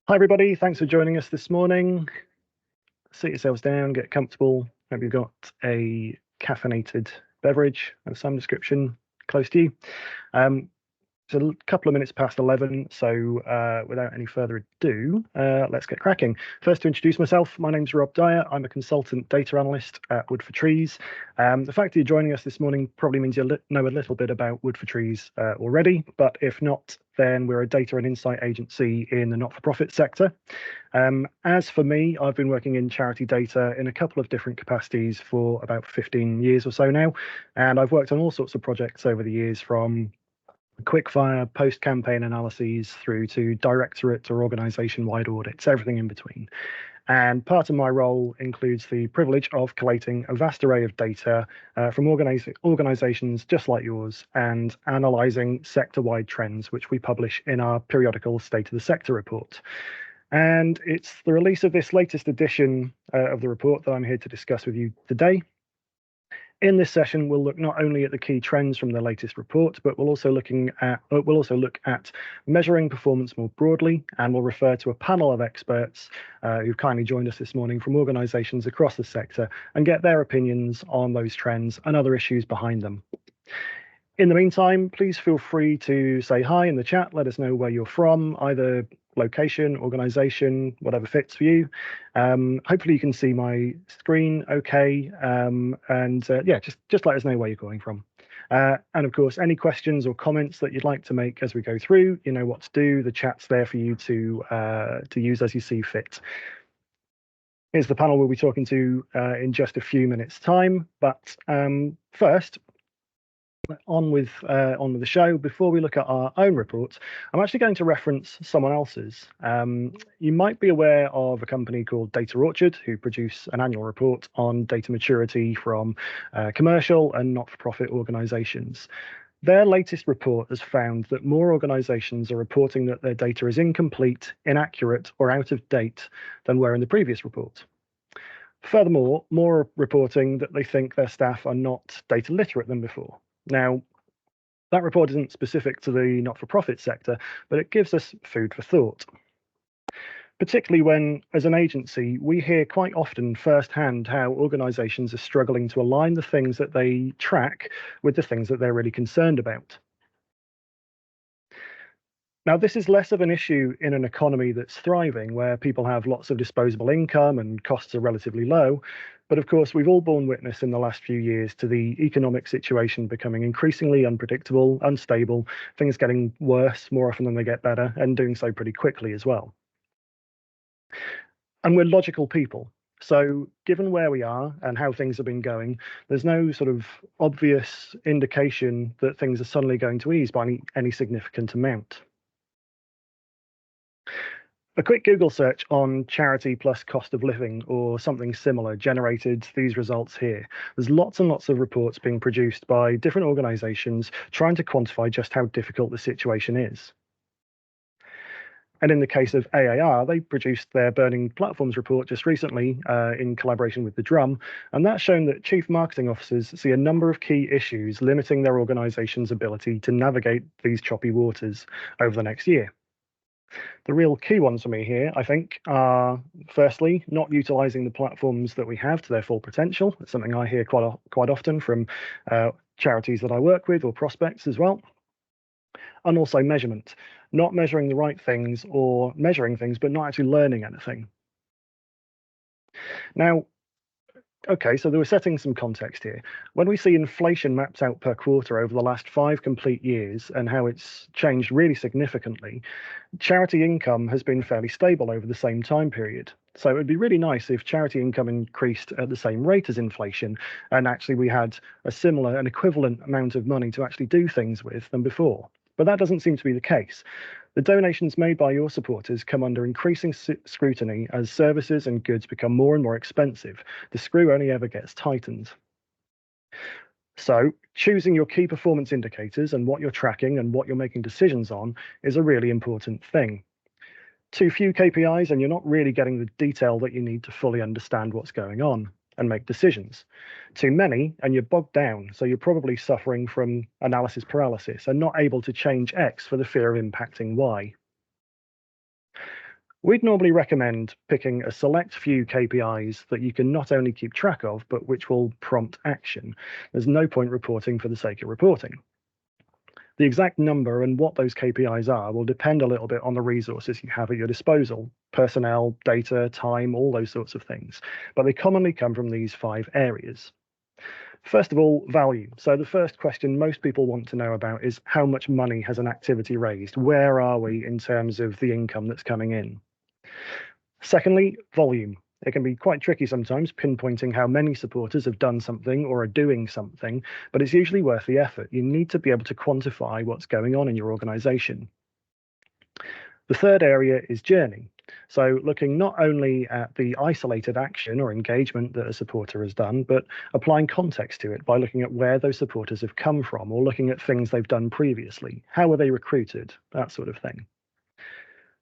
Hi, everybody. Thanks for joining us this morning. Sit yourselves down, get comfortable. Hope you've got a caffeinated beverage of some description close to you. It's a couple of minutes past 11, so without any further ado, let's get cracking. First, to introduce myself, my name's Rob Dyer. I'm a consultant data analyst at Wood for Trees. The fact that you're joining us this morning probably means you know a little bit about Wood for Trees already, but if not, then we're a data and insight agency in the not-for-profit sector. As for me, I've been working in charity data in a couple of different capacities for about 15 years or so now, and I've worked on all sorts of projects over the years, from quickfire post-campaign analyses through to directorate or organisation-wide audits, everything in between. And part of my role includes the privilege of collating a vast array of data from organisations just like yours and analysing sector-wide trends, which we publish in our periodical State of the Sector report. And it's the release of this latest edition of the report that I'm here to discuss with you today. In this session, we'll look not only at the key trends from the latest report, but we'll also look at measuring performance more broadly, and we'll refer to a panel of experts who've kindly joined us this morning from organisations across the sector and get their opinions on those trends and other issues behind them. In the meantime, please feel free to say hi in the chat. Let us know where you're from, either location, organisation, whatever fits for you. Hopefully you can see my screen okay. Yeah, just let us know where you're calling from. And of course, any questions or comments that you'd like to make as we go through, you know what to do. The chat's there for you to use as you see fit. Here's the panel we'll be talking to in just a few minutes' time. But first, on with the show. Before we look at our own report, I'm actually going to reference someone else's. You might be aware of a company called Data Orchard, who produce an annual report on data maturity from commercial and not-for-profit organisations. Their latest report has found that more organisations are reporting that their data is incomplete, inaccurate, or out of date than were in the previous report. Furthermore, more are reporting that they think their staff are not data literate than before. Now, that report isn't specific to the not-for-profit sector, but it gives us food for thought. Particularly when, as an agency, we hear quite often firsthand how organisations are struggling to align the things that they track with the things that they're really concerned about. Now, this is less of an issue in an economy that's thriving, where people have lots of disposable income and costs are relatively low. But of course, we've all borne witness in the last few years to the economic situation becoming increasingly unpredictable, unstable, things getting worse more often than they get better, and doing so pretty quickly as well. And we're logical people. So given where we are and how things have been going, there's no sort of obvious indication that things are suddenly going to ease by any significant amount. A quick Google search on charity plus cost of living or something similar generated these results here. There's lots and lots of reports being produced by different organisations trying to quantify just how difficult the situation is. And in the case of AAR, they produced their Burning Platforms report just recently in collaboration with The Drum, and that's shown that chief marketing officers see a number of key issues limiting their organisation's ability to navigate these choppy waters over the next year. The real key ones for me here, I think, are firstly, not utilising the platforms that we have to their full potential. It's something I hear quite often from charities that I work with or prospects as well. And also measurement, not measuring the right things or measuring things, but not actually learning anything. Now, okay, so they were setting some context here. When we see inflation mapped out per quarter over the last 5 complete years and how it's changed really significantly, charity income has been fairly stable over the same time period. So it would be really nice if charity income increased at the same rate as inflation, and actually we had a similar and equivalent amount of money to actually do things with than before. But that doesn't seem to be the case. The donations made by your supporters come under increasing scrutiny as services and goods become more and more expensive. The screw only ever gets tightened. So choosing your key performance indicators and what you're tracking and what you're making decisions on is a really important thing. Too few KPIs and you're not really getting the detail that you need to fully understand what's going on and make decisions. Too many and you're bogged down, so you're probably suffering from analysis paralysis and not able to change X for the fear of impacting Y. We'd normally recommend picking a select few KPIs that you can not only keep track of, but which will prompt action. There's no point reporting for the sake of reporting. The exact number and what those KPIs are will depend a little bit on the resources you have at your disposal: personnel, data, time, all those sorts of things. But they commonly come from these 5 areas. First of all, value. So the first question most people want to know about is how much money has an activity raised? Where are we in terms of the income that's coming in? Secondly, volume. It can be quite tricky sometimes pinpointing how many supporters have done something or are doing something, but it's usually worth the effort. You need to be able to quantify what's going on in your organization. The third area is journey. So looking not only at the isolated action or engagement that a supporter has done, but applying context to it by looking at where those supporters have come from or looking at things they've done previously. How were they recruited? That sort of thing.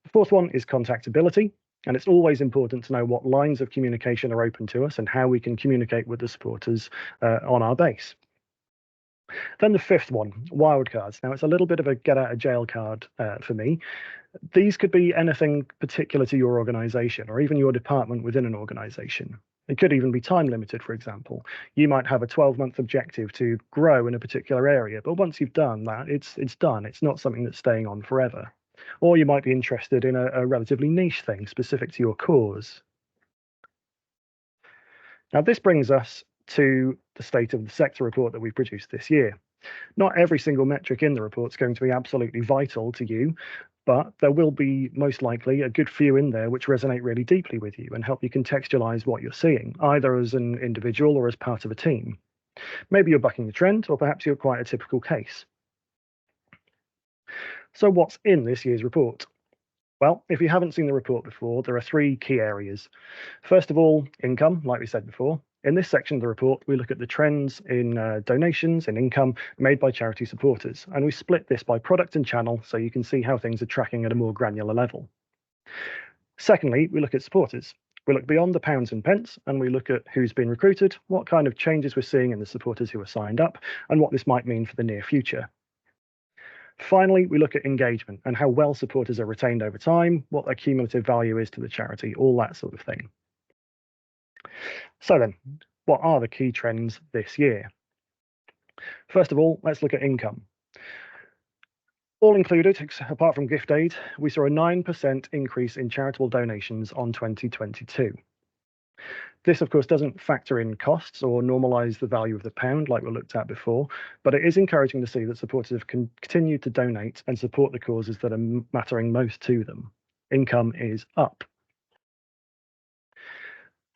The fourth one is contactability. And it's always important to know what lines of communication are open to us and how we can communicate with the supporters on our base. Then the fifth one, wildcards. Now, it's a little bit of a get out of jail card for me. These could be anything particular to your organization or even your department within an organization. It could even be time limited, for example. You might have a 12-month objective to grow in a particular area, but once you've done that, it's done. It's not something that's staying on forever. Or you might be interested in a relatively niche thing specific to your cause. Now, this brings us to the state of the sector report that we've produced this year. Not every single metric in the report is going to be absolutely vital to you, but there will be most likely a good few in there which resonate really deeply with you and help you contextualize what you're seeing, either as an individual or as part of a team. Maybe you're bucking the trend, or perhaps you're quite a typical case. So what's in this year's report? Well, if you haven't seen the report before, there are 3 key areas. First of all, income, like we said before. In this section of the report, we look at the trends in donations and income made by charity supporters, and we split this by product and channel so you can see how things are tracking at a more granular level. Secondly, we look at supporters. We look beyond the pounds and pence, and we look at who's been recruited, what kind of changes we're seeing in the supporters who are signed up, and what this might mean for the near future. Finally, we look at engagement and how well supporters are retained over time, what their cumulative value is to the charity, all that sort of thing. So then, what are the key trends this year? First of all, let's look at income. All included, apart from gift aid, we saw a 9% increase in charitable donations on 2022. This, of course, doesn't factor in costs or normalise the value of the pound like we looked at before, but it is encouraging to see that supporters have continued to donate and support the causes that are mattering most to them. Income is up.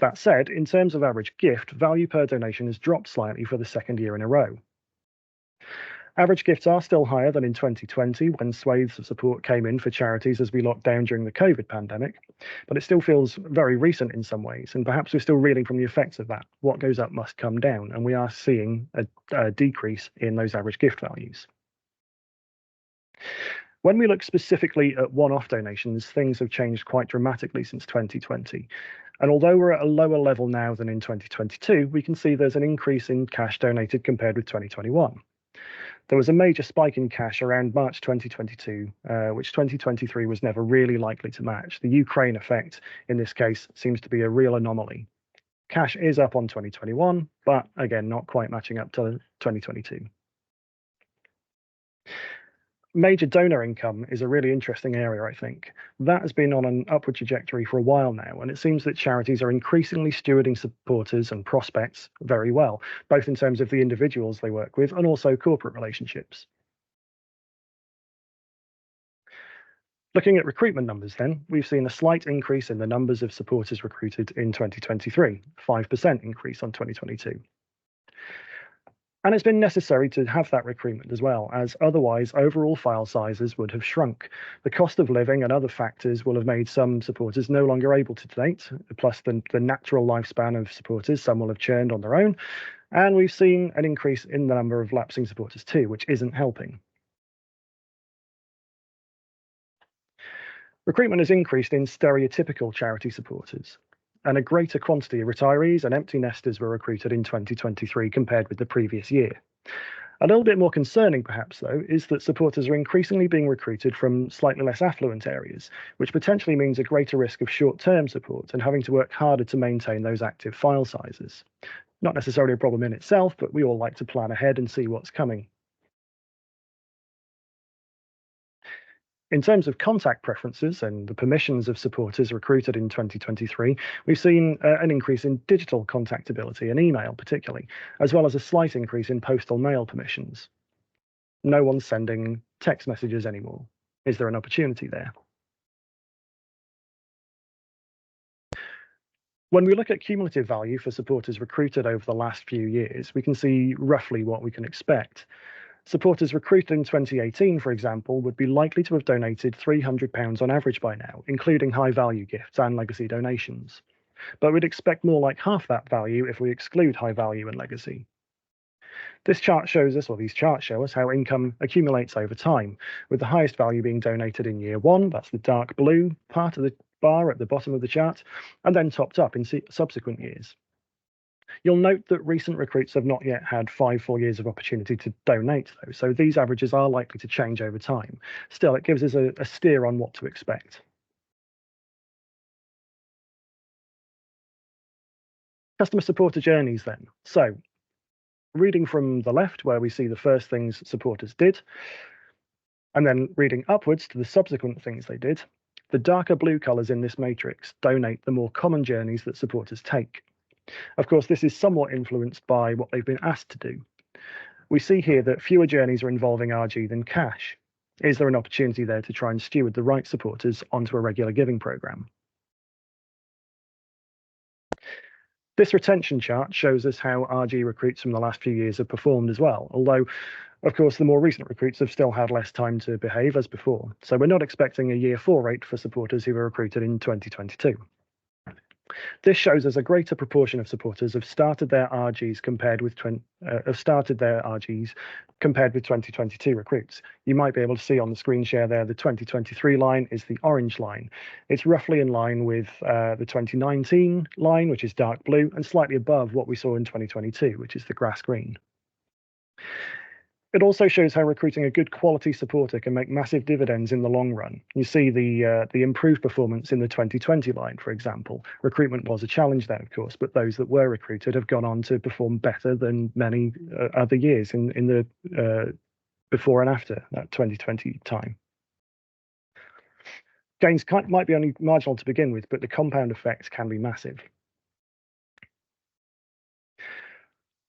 That said, in terms of average gift, value per donation has dropped slightly for the 2nd year in a row. Average gifts are still higher than in 2020 when swathes of support came in for charities as we locked down during the COVID pandemic, but it still feels very recent in some ways, and perhaps we're still reeling from the effects of that. What goes up must come down, and we are seeing a decrease in those average gift values. When we look specifically at one-off donations, things have changed quite dramatically since 2020. And although we're at a lower level now than in 2022, we can see there's an increase in cash donated compared with 2021. There was a major spike in cash around March 2022, which 2023 was never really likely to match. The Ukraine effect, in this case, seems to be a real anomaly. Cash is up on 2021, but again, not quite matching up to 2022. Major donor income is a really interesting area, I think. That has been on an upward trajectory for a while now, and it seems that charities are increasingly stewarding supporters and prospects very well, both in terms of the individuals they work with and also corporate relationships. Looking at recruitment numbers then, we've seen a slight increase in the numbers of supporters recruited in 2023, 5% increase on 2022. And it's been necessary to have that recruitment as well, as otherwise overall file sizes would have shrunk. The cost of living and other factors will have made some supporters no longer able to donate, plus the natural lifespan of supporters, some will have churned on their own. And we've seen an increase in the number of lapsing supporters too, which isn't helping. Recruitment has increased in stereotypical charity supporters, and a greater quantity of retirees and empty nesters were recruited in 2023 compared with the previous year. A little bit more concerning, perhaps, though, is that supporters are increasingly being recruited from slightly less affluent areas, which potentially means a greater risk of short-term support and having to work harder to maintain those active file sizes. Not necessarily a problem in itself, but we all like to plan ahead and see what's coming. In terms of contact preferences and the permissions of supporters recruited in 2023, we've seen an increase in digital contactability and email particularly, as well as a slight increase in postal mail permissions. No one's sending text messages anymore. Is there an opportunity there? When we look at cumulative value for supporters recruited over the last few years, we can see roughly what we can expect. Supporters recruited in 2018, for example, would be likely to have donated £300 on average by now, including high-value gifts and legacy donations. But we'd expect more like half that value if we exclude high value and legacy. This chart shows us, or these charts show us, how income accumulates over time, with the highest value being donated in year one, that's the dark blue part of the bar at the bottom of the chart, and then topped up in subsequent years. You'll note that recent recruits have not yet had 5 full years of opportunity to donate, though, so these averages are likely to change over time. Still, it gives us a steer on what to expect. Customer supporter journeys, then. So, reading from the left, where we see the first things supporters did, and then reading upwards to the subsequent things they did, the darker blue colours in this matrix donate the more common journeys that supporters take. Of course, this is somewhat influenced by what they've been asked to do. We see here that fewer journeys are involving RG than cash. Is there an opportunity there to try and steward the right supporters onto a regular giving programme? This retention chart shows us how RG recruits from the last few years have performed as well, although, of course, the more recent recruits have still had less time to behave as before. So we're not expecting a year 4 rate for supporters who were recruited in 2022. This shows us a greater proportion of supporters have started their RGs compared with 2022 recruits. You might be able to see on the screen share there the 2023 line is the orange line. It's roughly in line with the 2019 line, which is dark blue, and slightly above what we saw in 2022, which is the grass green. It also shows how recruiting a good quality supporter can make massive dividends in the long run. You see the improved performance in the 2020 line, for example. Recruitment was a challenge then, of course, but those that were recruited have gone on to perform better than many other years in the before and after that 2020 time. Gains might be only marginal to begin with, but the compound effects can be massive.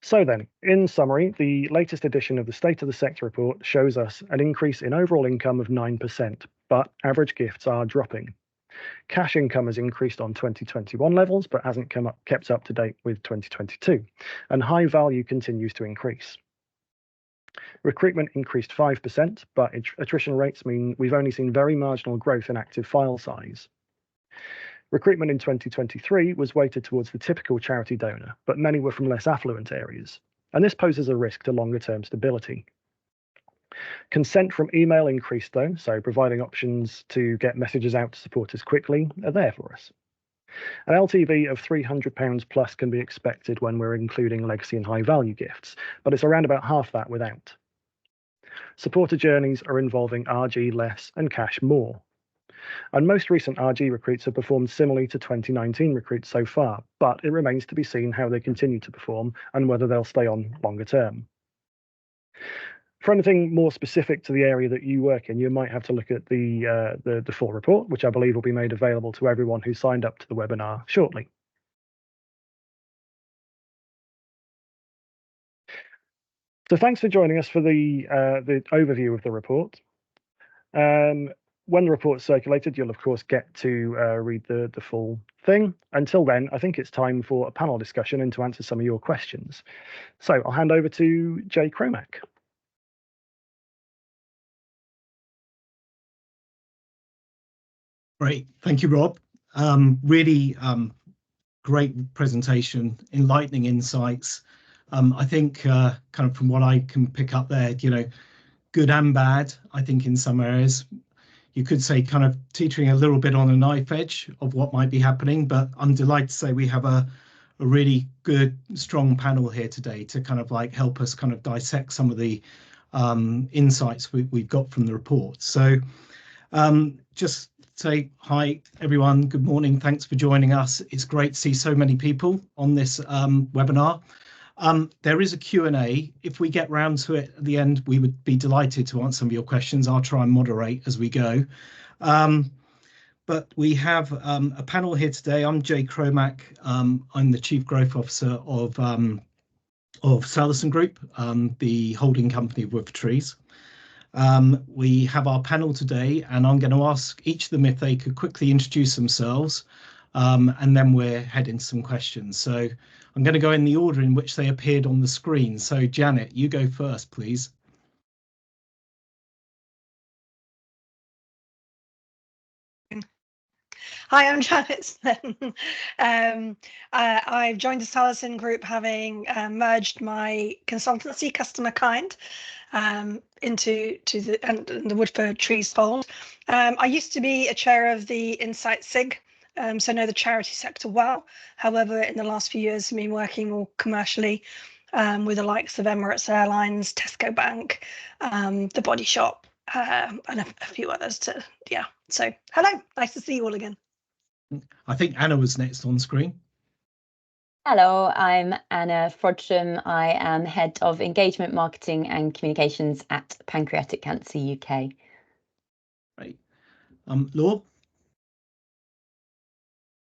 So then, in summary, the latest edition of the State of the Sector report shows us an increase in overall income of 9%, but average gifts are dropping. Cash income has increased on 2021 levels, but hasn't kept up to date with 2022, and high value continues to increase. Recruitment increased 5%, but attrition rates mean we've only seen very marginal growth in active file size. Recruitment in 2023 was weighted towards the typical charity donor, but many were from less affluent areas, and this poses a risk to longer-term stability. Consent from email increased though, so providing options to get messages out to supporters quickly are there for us. An LTV of £300 plus can be expected when we're including legacy and high value gifts, but it's around about half that without. Supporter journeys are involving RG less and cash more. And most recent RG recruits have performed similarly to 2019 recruits so far, but it remains to be seen how they continue to perform and whether they'll stay on longer term. For anything more specific to the area that you work in, you might have to look at the full report, which I believe will be made available to everyone who signed up to the webinar shortly. So thanks for joining us for the overview of the report. When the report's circulated, you'll of course get to read the full thing. Until then, I think it's time for a panel discussion and to answer some of your questions. So I'll hand over to Jay Cromack. Great, thank you, Rob. Really great presentation, enlightening insights. I think kind of from what I can pick up there, good and bad, I think in some areas. You could say kind of teetering a little bit on a knife edge of what might be happening, but I'm delighted to say we have a a really good, strong panel here today to kind of like help us kind of dissect some of the insights we've got from the report. So just say hi, everyone. Good morning. Thanks for joining us. It's great to see so many people on this webinar. There is a Q&A. If we get round to it at the end, we would be delighted to answer some of your questions. I'll try and moderate as we go. But we have a panel here today. I'm Jay Cromack. I'm the Chief Growth Officer of Salason Group, the holding company of Wood4Trees. We have our panel today, and I'm going to ask each of them if they could quickly introduce themselves, and then we're heading to some questions. So I'm going to go in the order in which they appeared on the screen. So Janet, you go first, please. Hi, I'm Janet Smith. I've joined the Salason Group having merged my consultancy, Customer Kind, into the Wood4Trees fold. I used to be a chair of the Insight SIG, so know the charity sector well. However, in the last few years, I've been working more commercially with the likes of Emirates Airlines, Tesco Bank, The Body Shop, and a few others. So hello, nice to see you all again. I think Anna was next on screen. Hello, I'm Anna Frodsham. I am Head of Engagement, Marketing and Communications at Pancreatic Cancer UK. Right. Laura?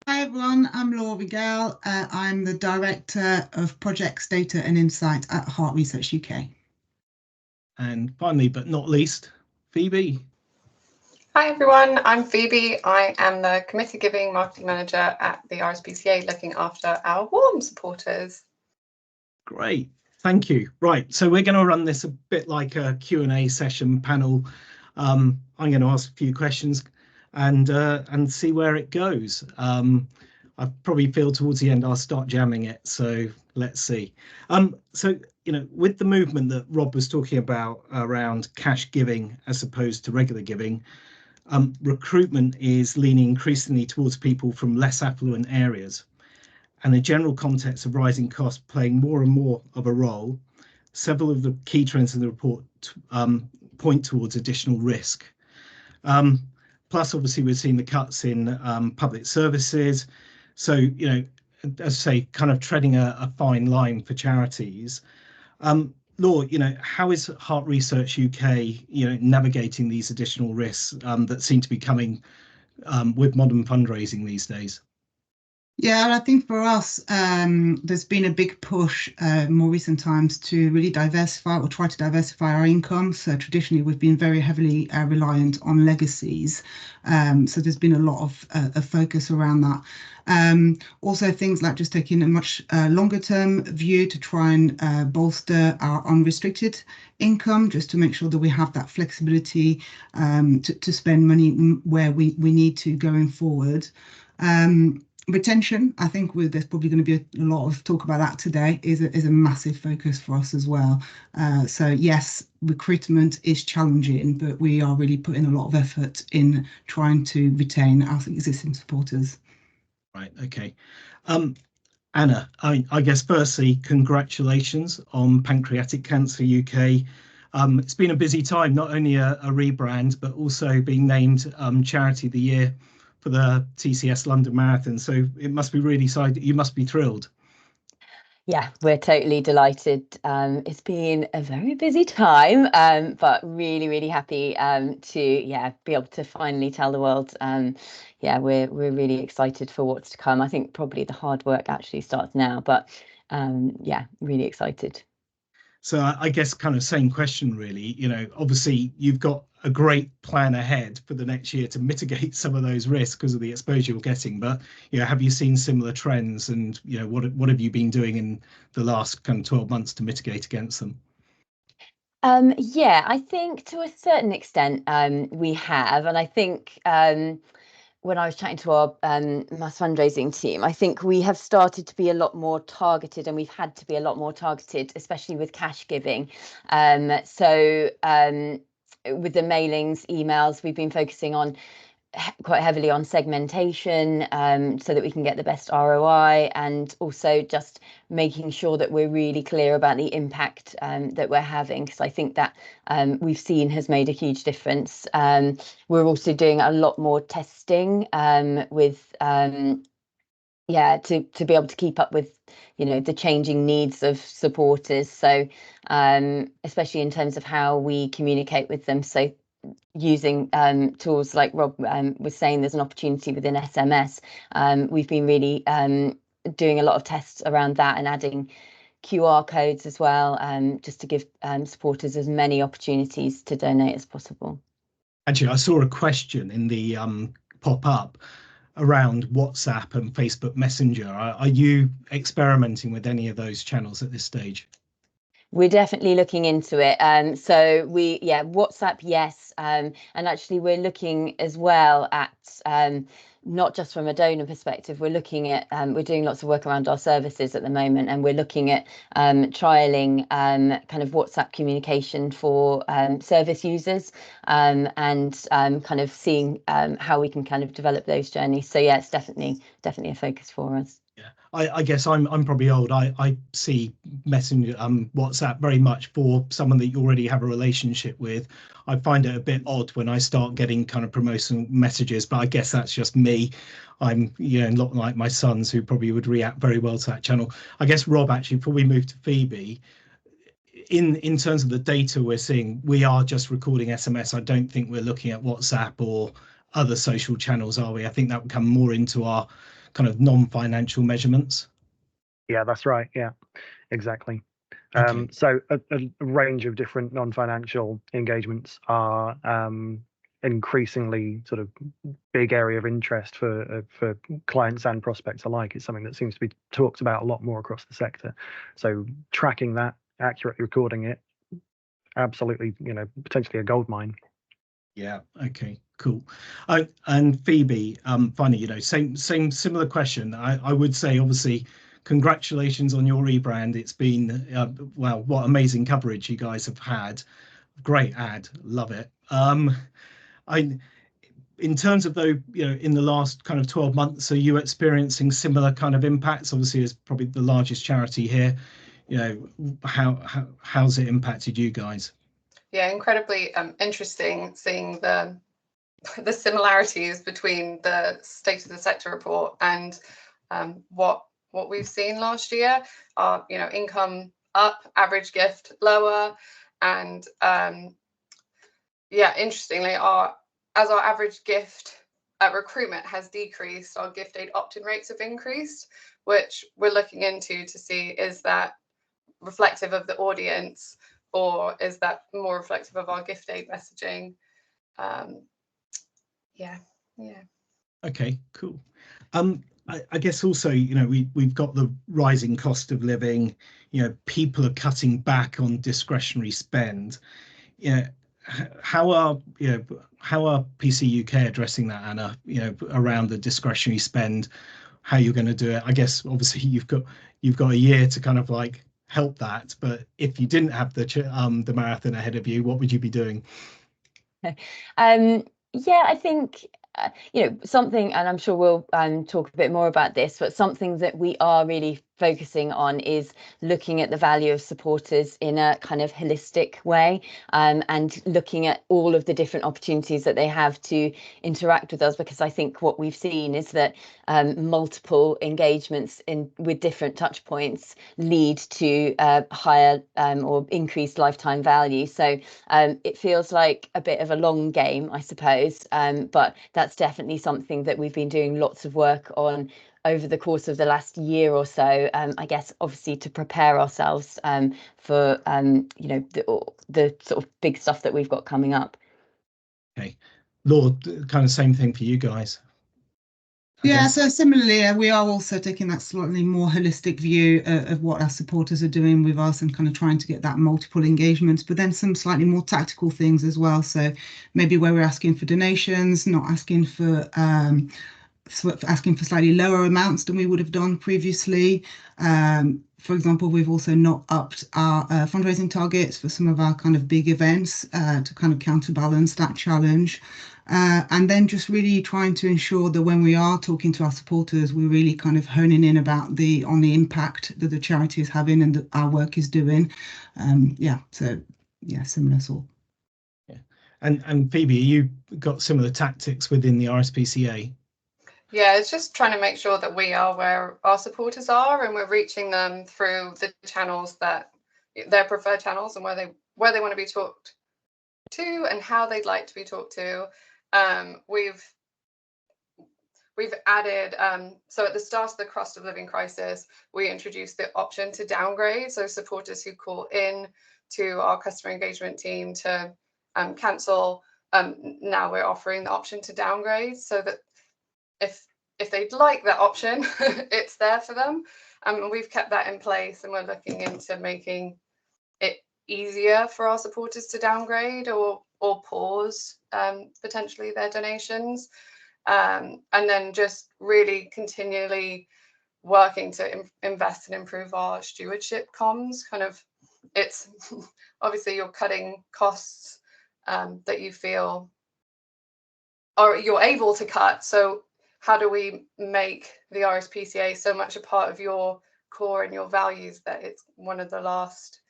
Hi everyone, I'm Laura Gale. I'm the Director of Projects, Data and Insight at Heart Research UK. And finally, but not least, Phoebe. Hi everyone, I'm Phoebe. I am the Committee Giving Marketing Manager at the RSPCA, looking after our warm supporters. Great, thank you. Right, so we're going to run this a bit like a Q&A session panel. I'm going to ask a few questions and see where it goes. I probably feel towards the end I'll start jamming it, so let's see. So, you know, with the movement that Rob was talking about around cash giving as opposed to regular giving, recruitment is leaning increasingly towards people from less affluent areas, and the general context of rising costs playing more and more of a role. Several of the key trends in the report point towards additional risk. Plus, obviously, we've seen the cuts in public services. So, you know, as I say, kind of treading a fine line for charities. Laura, you know, how is Heart Research UK, you know, navigating these additional risks that seem to be coming with modern fundraising these days? Yeah, and I think for us, there's been a big push more recent times to really diversify or try to diversify our income. So traditionally, we've been very heavily reliant on legacies. So there's been a lot of focus around that. Also, things like just taking a much longer term view to try and bolster our unrestricted income, just to make sure that we have that flexibility to spend money where we need to going forward. Retention, I think there's probably going to be a lot of talk about that today, is a massive focus for us as well. So yes, recruitment is challenging, but we are really putting a lot of effort in trying to retain our existing supporters. Right, okay. Anna, I guess firstly, congratulations on Pancreatic Cancer UK. It's been a busy time, not only a rebrand, but also being named Charity of the Year for the TCS London Marathon. So it must be really exciting. You must be thrilled. Yeah, we're totally delighted. It's been a very busy time, but really, really happy to be able to finally tell the world. We're really excited for what's to come. I think probably the hard work actually starts now, but really excited. So I guess kind of same question really, you know, obviously you've got a great plan ahead for the next year to mitigate some of those risks because of the exposure you're getting, but you know, have you seen similar trends, and you know, what have you been doing in the last kind of 12 months to mitigate against them? I think to a certain extent we have, and I think when I was chatting to our mass fundraising team, I think we have started to be a lot more targeted, and we've had to be a lot more targeted, especially with cash giving. With the mailings, emails, we've been focusing on quite heavily on segmentation so that we can get the best ROI, and also just making sure that we're really clear about the impact that we're having, because I think that we've seen has made a huge difference. We're also doing a lot more testing with to be able to keep up with the changing needs of supporters, so especially in terms of how we communicate with them. So using tools like Rob was saying, there's an opportunity within SMS. We've been really doing a lot of tests around that and adding QR codes as well, just to give supporters as many opportunities to donate as possible. Actually, I saw a question in the pop-up around WhatsApp and Facebook Messenger. Are you experimenting with any of those channels at this stage? We're definitely looking into it. So WhatsApp, yes. And actually we're looking as well at not just from a donor perspective, we're looking at we're doing lots of work around our services at the moment, and we're looking at trialing kind of WhatsApp communication for service users, and kind of seeing how we can kind of develop those journeys. So yeah, it's definitely a focus for us. Yeah, I guess I'm probably old. I see Messenger, WhatsApp very much for someone that you already have a relationship with. I find it a bit odd when I start getting kind of promotional messages, but I guess that's just me. I'm, not like my sons, who probably would react very well to that channel. I guess, Rob, actually, before we move to Phoebe, in terms of the data we're seeing, we are just recording SMS. I don't think we're looking at WhatsApp or other social channels, are we? I think that would come more into our kind of non-financial measurements. Yeah, that's right. Yeah, exactly. Okay. So a range of different non-financial engagements are increasingly sort of big area of interest for clients and prospects alike. It's something that seems to be talked about a lot more across the sector. So tracking that, accurately recording it, absolutely, potentially a goldmine. Yeah. Okay. Cool. And Phoebe, finally, same similar question. I would say, obviously, congratulations on your rebrand. It's been wow, what amazing coverage you guys have had. Great ad, love it. In terms of though, in the last kind of 12 months, are you experiencing similar kind of impacts? Obviously, as probably the largest charity here, how's it impacted you guys? Yeah, incredibly interesting seeing the similarities between the State of the Sector report and what we've seen last year. Our income up, average gift lower, and interestingly, as our average gift recruitment has decreased, our gift aid opt-in rates have increased, which we're looking into to see, is that reflective of the audience, or is that more reflective of our gift aid messaging? Yeah. Okay, cool. I guess also, we've got the rising cost of living. People are cutting back on discretionary spend. How are PC UK addressing that, Anna? Around the discretionary spend, how you're going to do it? I guess obviously you've got a year to kind of like help that, but if you didn't have the marathon ahead of you, what would you be doing? Yeah, I think something, and I'm sure we'll talk a bit more about this, but something that we are really focusing on is looking at the value of supporters in a kind of holistic way, and looking at all of the different opportunities that they have to interact with us, because I think what we've seen is that multiple engagements with different touch points lead to higher or increased lifetime value. So it feels like a bit of a long game, I suppose, but that's definitely something that we've been doing lots of work on over the course of the last year or so, I guess, obviously to prepare ourselves for the sort of big stuff that we've got coming up. Okay, Lord, kind of same thing for you guys. Yeah, so similarly, we are also taking that slightly more holistic view of what our supporters are doing with us, and kind of trying to get that multiple engagements, but then some slightly more tactical things as well. So maybe where we're asking for donations, not asking for slightly lower amounts than we would have done previously. For example, we've also not upped our fundraising targets for some of our kind of big events to kind of counterbalance that challenge. And then just really trying to ensure that when we are talking to our supporters, we're really kind of honing in about the impact that the charity is having and that our work is doing. So yeah, similar sort. Yeah, and Phoebe, you got similar tactics within the RSPCA. Yeah, it's just trying to make sure that we are where our supporters are and we're reaching them through the channels that their preferred channels and where they want to be talked to and how they'd like to be talked to. We've added, so at the start of the cost of living crisis, we introduced the option to downgrade. So supporters who call in to our customer engagement team to cancel, now we're offering the option to downgrade, so that if they'd like that option, it's there for them. We've kept that in place, and we're looking into making it easier for our supporters to downgrade or pause potentially their donations. And then just really continually working to invest and improve our stewardship comms. Kind of, it's obviously you're cutting costs that you feel or you're able to cut. So how do we make the RSPCA so much a part of your core and your values that it's one of the last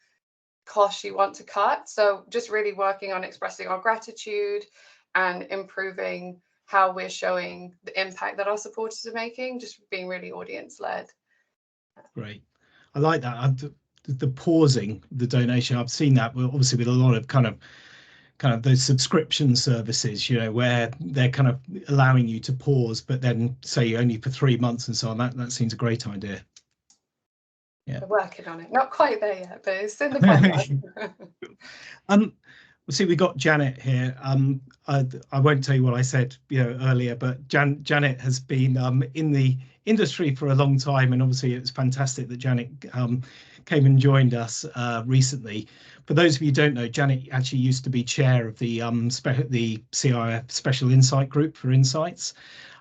costs you want to cut? So just really working on expressing our gratitude and improving how we're showing the impact that our supporters are making, just being really audience led. Great. I like that. The pausing the donation, I've seen that obviously with a lot of kind of those subscription services, you know, where they're kind of allowing you to pause, but then say only for 3 months and so on. That seems a great idea. Yeah, we're working on it. Not quite there yet, but it's in the pipeline. See, we got Janet here. I won't tell you what I said, earlier, but Janet has been in the industry for a long time, and obviously it's fantastic that Janet came and joined us recently. For those of you who don't know, Janet actually used to be chair of the CIF Special Insight Group for Insights.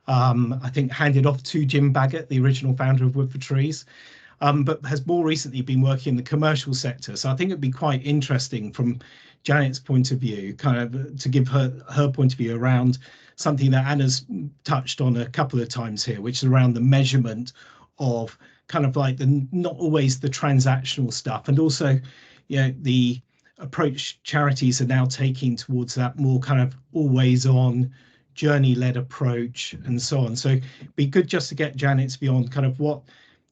I think handed off to Jim Baggott, the original founder of Wood for Trees. But has more recently been working in the commercial sector. So I think it'd be quite interesting from Janet's point of view, kind of to give her point of view around something that Anna's touched on a couple of times here, which is around the measurement of kind of like not always the transactional stuff, and also, the approach charities are now taking towards that more kind of always on journey-led approach and so on. So it'd be good just to get Janet's view on kind of what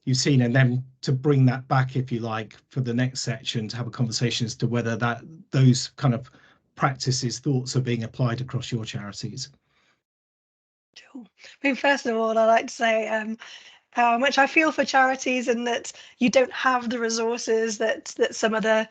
you've seen, and then to bring that back, if you like, for the next section, to have a conversation as to whether those kind of practices, thoughts are being applied across your charities. Sure. I mean, first of all, I'd like to say how much I feel for charities, and that you don't have the resources that some of the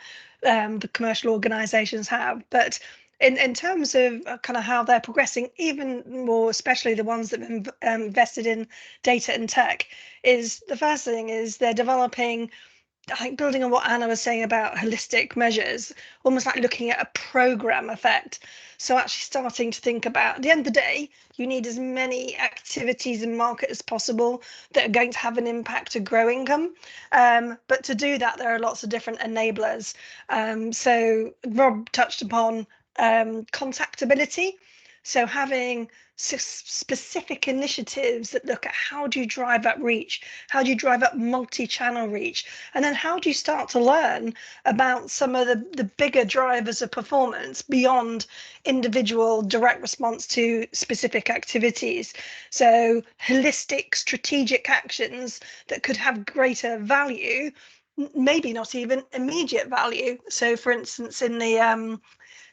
commercial organisations have. But in terms of kind of how they're progressing, even more, especially the ones that have invested in data and tech, is the first thing is they're developing, I think, building on what Anna was saying about holistic measures, almost like looking at a program effect. So actually starting to think about, at the end of the day, you need as many activities and market as possible that are going to have an impact to grow income. But to do that, there are lots of different enablers. So Rob touched upon contactability. So having specific initiatives that look at how do you drive up reach, how do you drive up multi-channel reach, and then how do you start to learn about some of the bigger drivers of performance beyond individual direct response to specific activities. So holistic strategic actions that could have greater value, maybe not even immediate value. So for instance, in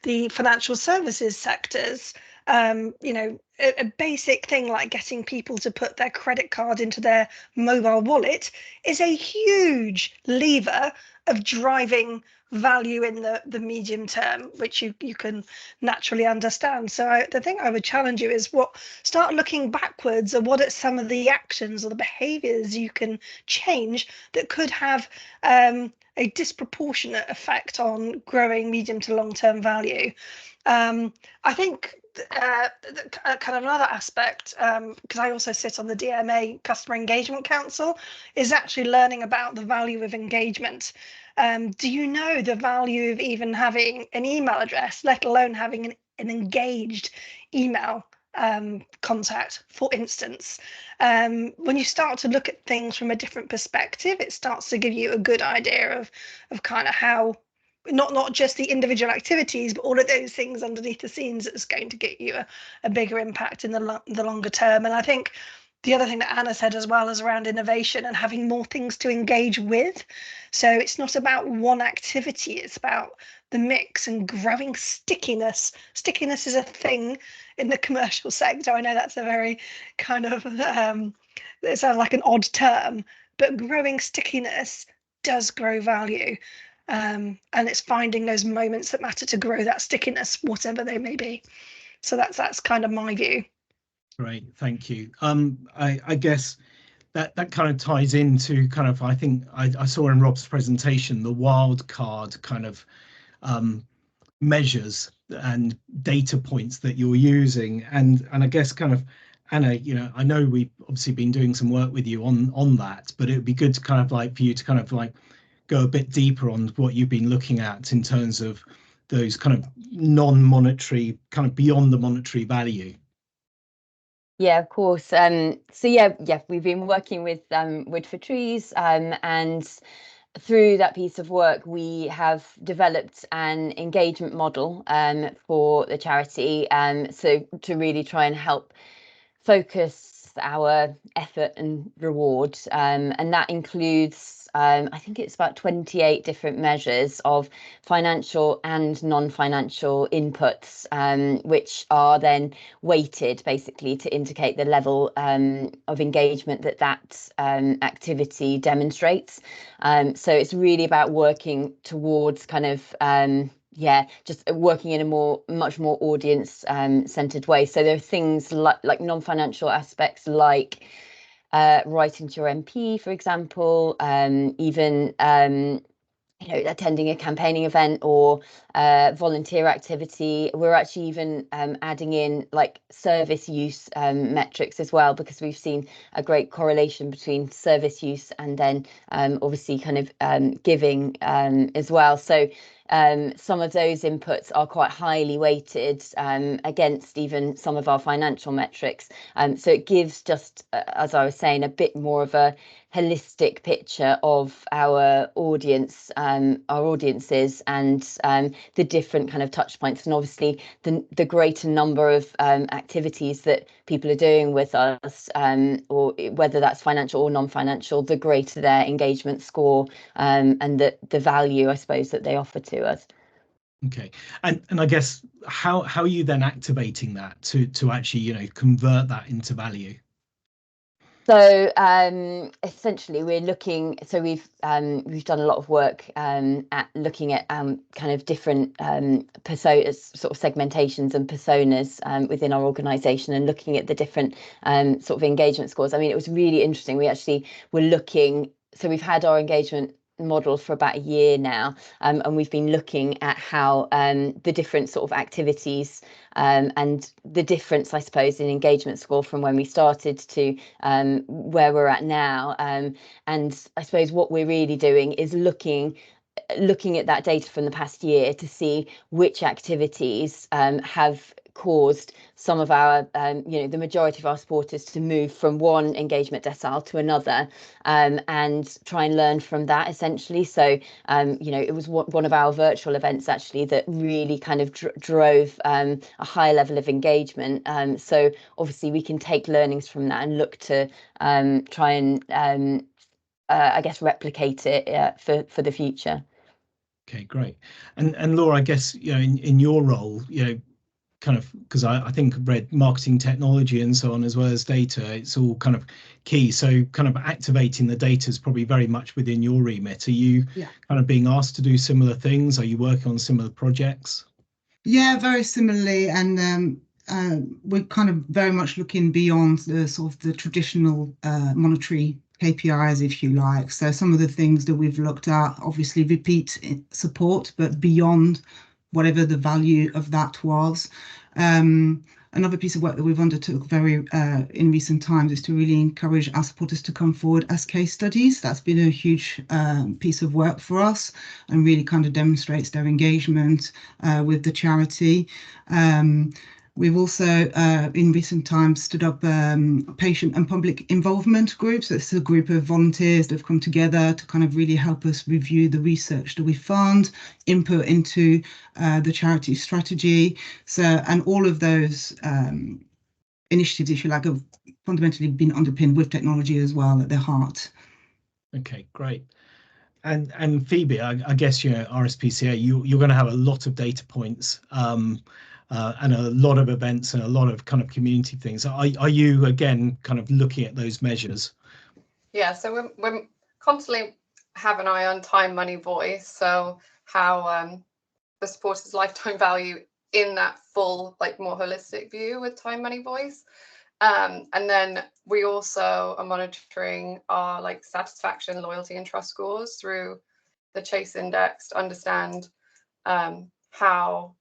the financial services sectors, a basic thing like getting people to put their credit card into their mobile wallet is a huge lever of driving value in the medium term, which you can naturally understand. So the thing I would challenge you is start looking backwards at what are some of the actions or the behaviors you can change that could have a disproportionate effect on growing medium to long-term value. I think kind of another aspect, because I also sit on the DMA Customer Engagement Council, is actually learning about the value of engagement. Do you know the value of even having an email address, let alone having an engaged email contact, for instance. When you start to look at things from a different perspective, it starts to give you a good idea of kind of how not just the individual activities, but all of those things underneath the scenes that's going to get you a bigger impact in the longer term. And I think the other thing that Anna said as well is around innovation and having more things to engage with. So it's not about one activity, it's about the mix and growing stickiness. Stickiness is a thing in the commercial sector. I know that's a very kind of, it sounds like an odd term, but growing stickiness does grow value. And it's finding those moments that matter to grow that stickiness, whatever they may be. So that's kind of my view. Great, thank you. I guess that kind of ties into kind of, I think I saw in Rob's presentation, the wildcard kind of measures and data points that you're using, and I guess kind of, Anna, you know, I know we've obviously been doing some work with you on that, but it would be good to kind of like for you to kind of like go a bit deeper on what you've been looking at in terms of those kind of non-monetary, kind of beyond the monetary value. Yeah, of course. So yeah, we've been working with Wood for Trees, and through that piece of work, we have developed an engagement model for the charity. So to really try and help focus our effort and reward, and that includes I think it's about 28 different measures of financial and non-financial inputs, which are then weighted basically to indicate the level of engagement that activity demonstrates. So it's really about working towards kind of just working in a much more audience centered way. So there are things like non-financial aspects like writing to your MP, for example, even attending a campaigning event or volunteer activity. We're actually even adding in like service use metrics as well, because we've seen a great correlation between service use and then obviously kind of giving as well. So some of those inputs are quite highly weighted against even some of our financial metrics. So it gives just, as I was saying, a bit more of a holistic picture of our audience, our audiences, and the different kind of touch points, and obviously the greater number of activities that people are doing with us, or whether that's financial or non-financial, the greater their engagement score, and the value, I suppose, that they offer to us. Okay, and I guess how are you then activating that to actually convert that into value? So essentially, we're looking. So we've done a lot of work at looking at kind of different personas, sort of segmentations and personas within our organisation, and looking at the different sort of engagement scores. I mean, it was really interesting. We actually were looking. So we've had our engagement model for about a year now, and we've been looking at how the different sort of activities and the difference, I suppose, in engagement score from when we started to where we're at now. And I suppose what we're really doing is looking at that data from the past year to see which activities have caused some of our the majority of our supporters to move from one engagement decile to another, and try and learn from that essentially. So it was one of our virtual events actually that really kind of drove a high level of engagement. So obviously we can take learnings from that and look to try and I guess replicate it for the future. Okay, great. And Laura, I guess in your role, kind of, because I think I've read marketing technology and so on, as well as data, it's all kind of key. So kind of activating the data is probably very much within your remit. Are you kind of being asked to do similar things? Are you working on similar projects? Yeah, very similarly. And we're kind of very much looking beyond the sort of the traditional monetary KPIs, if you like. So some of the things that we've looked at, obviously repeat support, but beyond whatever the value of that was. Another piece of work that we've undertook very in recent times is to really encourage our supporters to come forward as case studies. That's been a huge piece of work for us and really kind of demonstrates their engagement with the charity. We've also, in recent times, stood up patient and public involvement groups. So it's a group of volunteers that have come together to kind of really help us review the research that we fund, input into the charity strategy. So, and all of those initiatives, if you like, have fundamentally been underpinned with technology as well at their heart. Okay, great. And Phoebe, I guess, you know, RSPCA, you're going to have a lot of data points and a lot of events and a lot of kind of community things. Are you, again, kind of looking at those measures? Yeah, so we're constantly have an eye on time, money, voice. So how the supporter's lifetime value in that full, like more holistic view with time, money, voice. And then we also are monitoring our like satisfaction, loyalty and trust scores through the Chase Index to understand how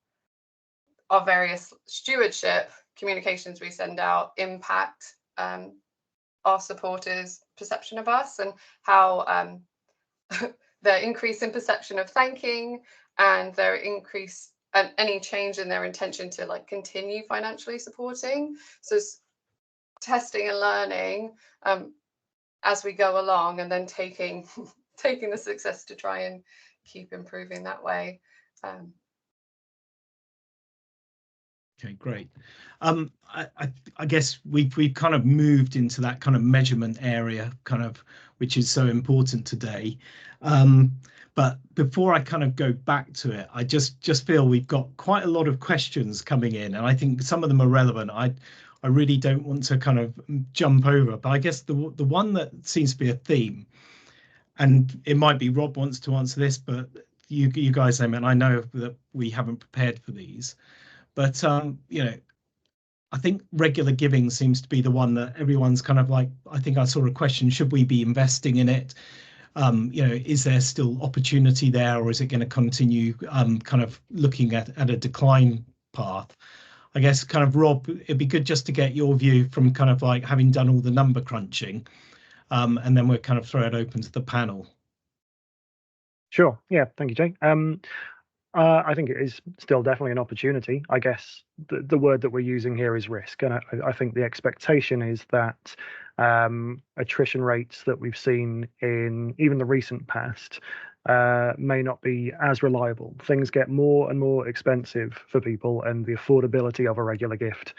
our various stewardship communications we send out impact our supporters' perception of us, and how the increase in perception of thanking and their increase and any change in their intention to like continue financially supporting. So testing and learning as we go along, and then taking the success to try and keep improving that way. Okay, great. I guess we've kind of moved into that kind of measurement area, kind of, which is so important today. But before I kind of go back to it, I just feel we've got quite a lot of questions coming in, and I think some of them are relevant. I really don't want to kind of jump over, but I guess the one that seems to be a theme, and it might be Rob wants to answer this, but you guys, I mean, I know that we haven't prepared for these. But, you know, I think regular giving seems to be the one that everyone's kind of like, I think I saw a question, should we be investing in it? You know, is there still opportunity there, or is it going to continue kind of looking at a decline path? I guess kind of, Rob, it'd be good just to get your view from kind of like having done all the number crunching, and then we'll kind of throw it open to the panel. Sure. Yeah. Thank you, Jake. I think it is still definitely an opportunity. I guess the word that we're using here is risk, and I think the expectation is that attrition rates that we've seen in even the recent past may not be as reliable. Things get more and more expensive for people, and the affordability of a regular gift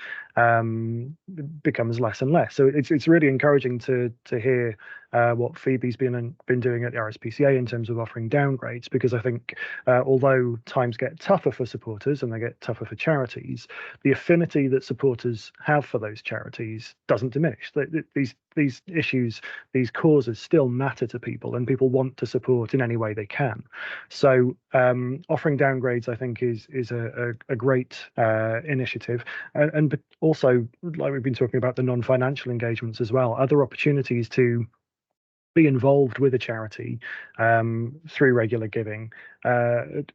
becomes less and less. So it's really encouraging to hear what Phoebe's been doing at the RSPCA in terms of offering downgrades, because I think although times get tougher for supporters and they get tougher for charities, the affinity that supporters have for those charities doesn't diminish. These issues, these causes still matter to people, and people want to support in any way they can. So offering downgrades, I think, is a great initiative, and also, like we've been talking about, the non-financial engagements as well, other opportunities to be involved with a charity through regular giving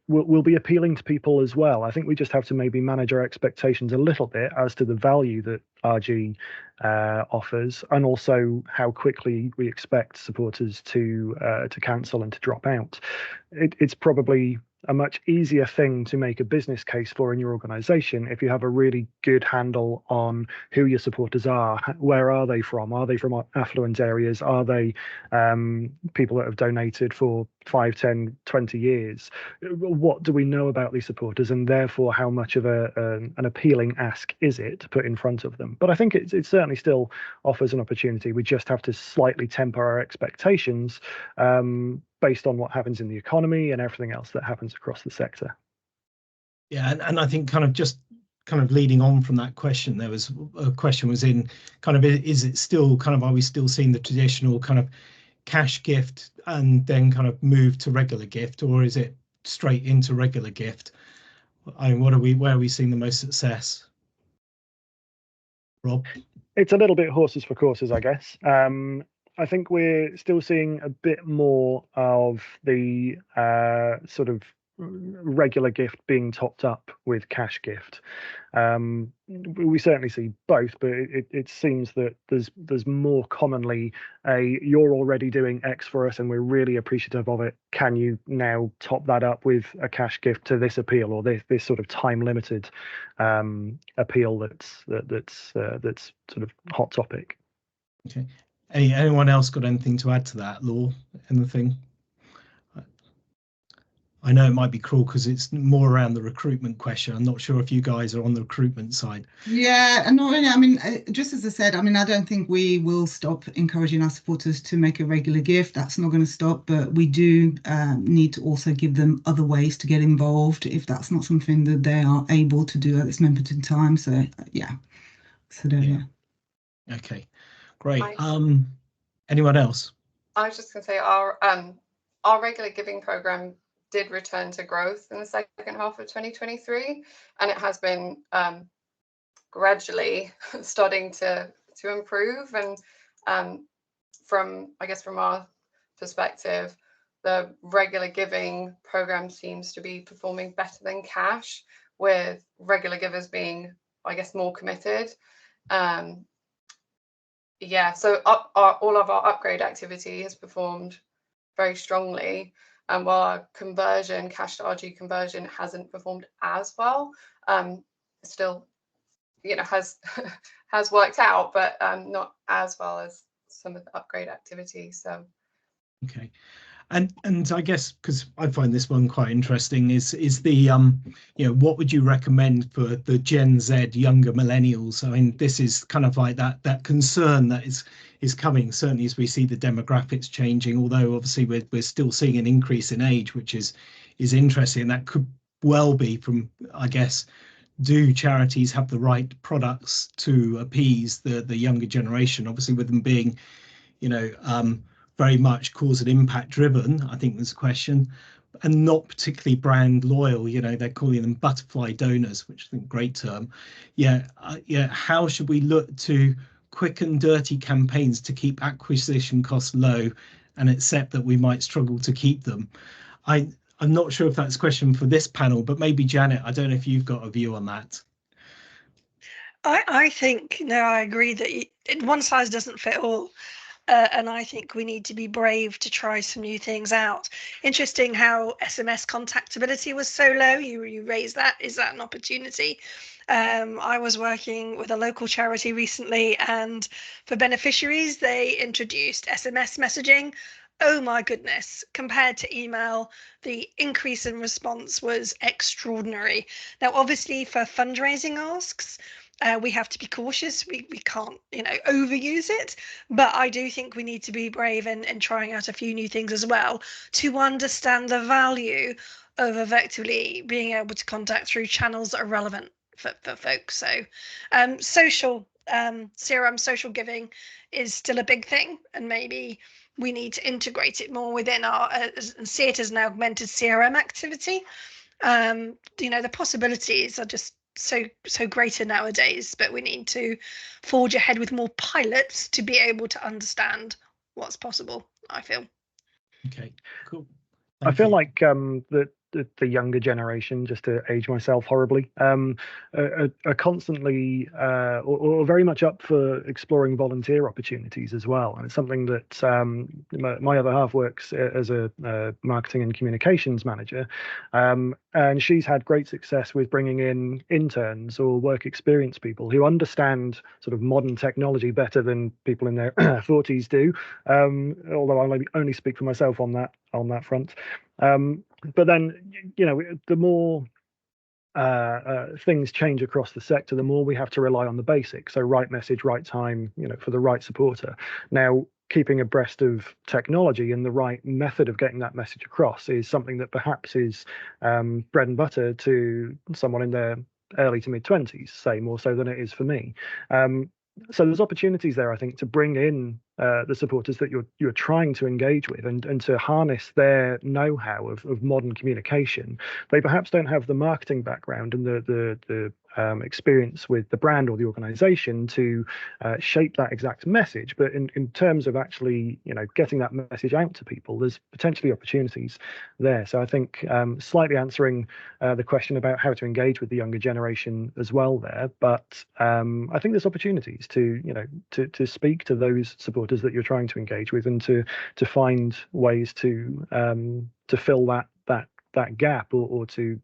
will be appealing to people as well. I think we just have to maybe manage our expectations a little bit as to the value that RG offers, and also how quickly we expect supporters to cancel and to drop out. It's probably a much easier thing to make a business case for in your organization if you have a really good handle on who your supporters are. Where are they from? Are they from affluent areas? Are they people that have donated for 5, 10, 20 years? What do we know about these supporters, and therefore how much of an appealing ask is it to put in front of them? But I think it certainly still offers an opportunity. We just have to slightly temper our expectations based on what happens in the economy and everything else that happens across the sector. Yeah, and I think kind of leading on from that question, there was a question was in kind of, is it still kind of, are we still seeing the traditional kind of cash gift and then kind of move to regular gift, or is it straight into regular gift? I mean, where are we seeing the most success? Rob? It's a little bit horses for courses, I guess. I think we're still seeing a bit more of the sort of regular gift being topped up with cash gift. We certainly see both, but it seems that there's more commonly a you're already doing X for us and we're really appreciative of it. Can you now top that up with a cash gift to this appeal or this sort of time limited appeal that's sort of hot topic. Okay. Anyone else got anything to add to that, Law? Anything? I know it might be cruel because it's more around the recruitment question. I'm not sure if you guys are on the recruitment side. Yeah, no, really. I mean, just as I said, I mean, I don't think we will stop encouraging our supporters to make a regular gift. That's not going to stop, but we do need to also give them other ways to get involved if that's not something that they are able to do at this moment in time. So, yeah. So, yeah. Okay, great. Anyone else? I was just going to say our regular giving program did return to growth in the second half of 2023, and it has been gradually starting to improve. And from our perspective, the regular giving program seems to be performing better than cash, with regular givers being, I guess, more committed. So all of our upgrade activity has performed very strongly, and while our conversion, cash to RG conversion, hasn't performed as well, still, has worked out, but not as well as some of the upgrade activity. So, okay. And I guess, because I find this one quite interesting, is the what would you recommend for the Gen Z younger millennials? I mean, this is kind of like that concern that is coming, certainly as we see the demographics changing, although obviously we're still seeing an increase in age, which is interesting. And that could well be from, I guess, do charities have the right products to appease the younger generation? Obviously, with them being, very much cause and impact driven, I think there's a question, and not particularly brand loyal. They're calling them butterfly donors, which I think great term. How should we look to quick and dirty campaigns to keep acquisition costs low and accept that we might struggle to keep them? I'm not sure if that's a question for this panel, but maybe Janet, I don't know if you've got a view on that. I think, no, I agree that one size doesn't fit all. And I think we need to be brave to try some new things out. Interesting how SMS contactability was so low. You raised that. Is that an opportunity? I was working with a local charity recently, and for beneficiaries, they introduced SMS messaging. Oh my goodness, compared to email, the increase in response was extraordinary. Now, obviously, for fundraising asks, we have to be cautious. We can't, overuse it. But I do think we need to be brave in trying out a few new things as well to understand the value of effectively being able to contact through channels that are relevant for folks. So social CRM, social giving is still a big thing, and maybe we need to integrate it more within our and see it as an augmented CRM activity. The possibilities are just so greater nowadays, but we need to forge ahead with more pilots to be able to understand what's possible, I feel. Okay, cool. I feel like the younger generation, just to age myself horribly, are constantly or very much up for exploring volunteer opportunities as well. And it's something that my other half works as a marketing and communications manager, and she's had great success with bringing in interns or work experience people who understand sort of modern technology better than people in their 40s do. Although I only speak for myself on that front. But then, the more things change across the sector, the more we have to rely on the basics. So right message, right time, for the right supporter. Now, keeping abreast of technology and the right method of getting that message across is something that perhaps is bread and butter to someone in their early to mid 20s, say, more so than it is for me. So there's opportunities there, I think, to bring in the supporters that you're trying to engage with, and to harness their know-how of modern communication. They perhaps don't have the marketing background and the experience with the brand or the organization to shape that exact message, but in terms of actually, you know, getting that message out to people, there's potentially opportunities there. So I think slightly answering the question about how to engage with the younger generation as well there, but I think there's opportunities to, you know, to speak to those supporters that you're trying to engage with, and to find ways to fill that gap, or to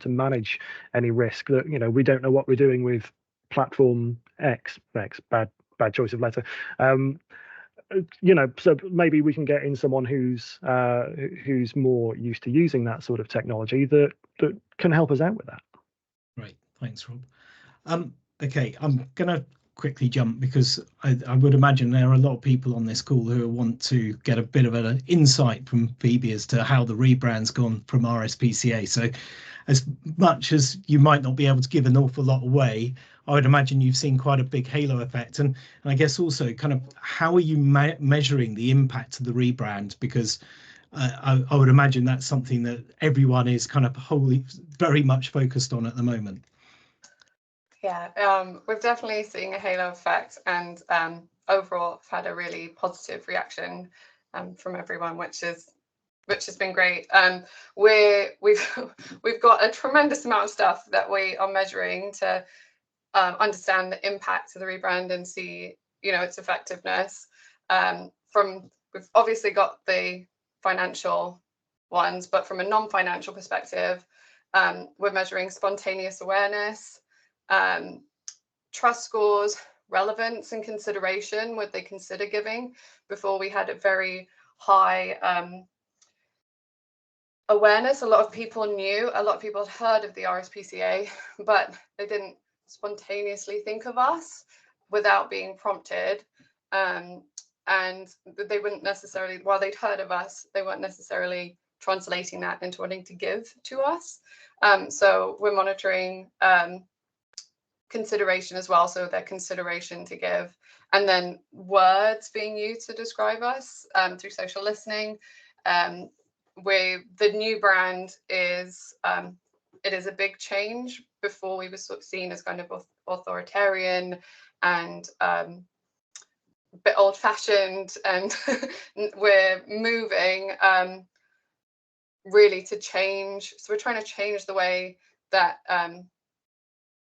manage any risk that, you know, we don't know what we're doing with platform X, bad choice of letter. You know, so maybe we can get in someone who's more used to using that sort of technology that can help us out with that. Right, thanks, Rob. Okay, I'm gonna quickly jump, because I would imagine there are a lot of people on this call who want to get a bit of an insight from Phoebe as to how the rebrand's gone from RSPCA. So as much as you might not be able to give an awful lot away, I would imagine you've seen quite a big halo effect. And I guess also kind of how are you measuring the impact of the rebrand? Because I would imagine that's something that everyone is kind of very much focused on at the moment. Yeah, we've definitely seen a halo effect, and overall have had a really positive reaction from everyone, which has been great. We've got a tremendous amount of stuff that we are measuring to understand the impact of the rebrand and see, you know, its effectiveness. We've obviously got the financial ones, but from a non-financial perspective, we're measuring spontaneous awareness, trust scores, relevance and consideration. Would they consider giving? Before, we had a very high awareness. A lot of people knew, a lot of people had heard of the RSPCA, but they didn't spontaneously think of us without being prompted. And they wouldn't necessarily, while they'd heard of us, they weren't necessarily translating that into wanting to give to us. So we're monitoring consideration as well, so their consideration to give, and then words being used to describe us through social listening. The new brand is it is a big change. Before, we were sort of seen as kind of authoritarian and a bit old-fashioned, and we're moving really to change. So we're trying to change the way that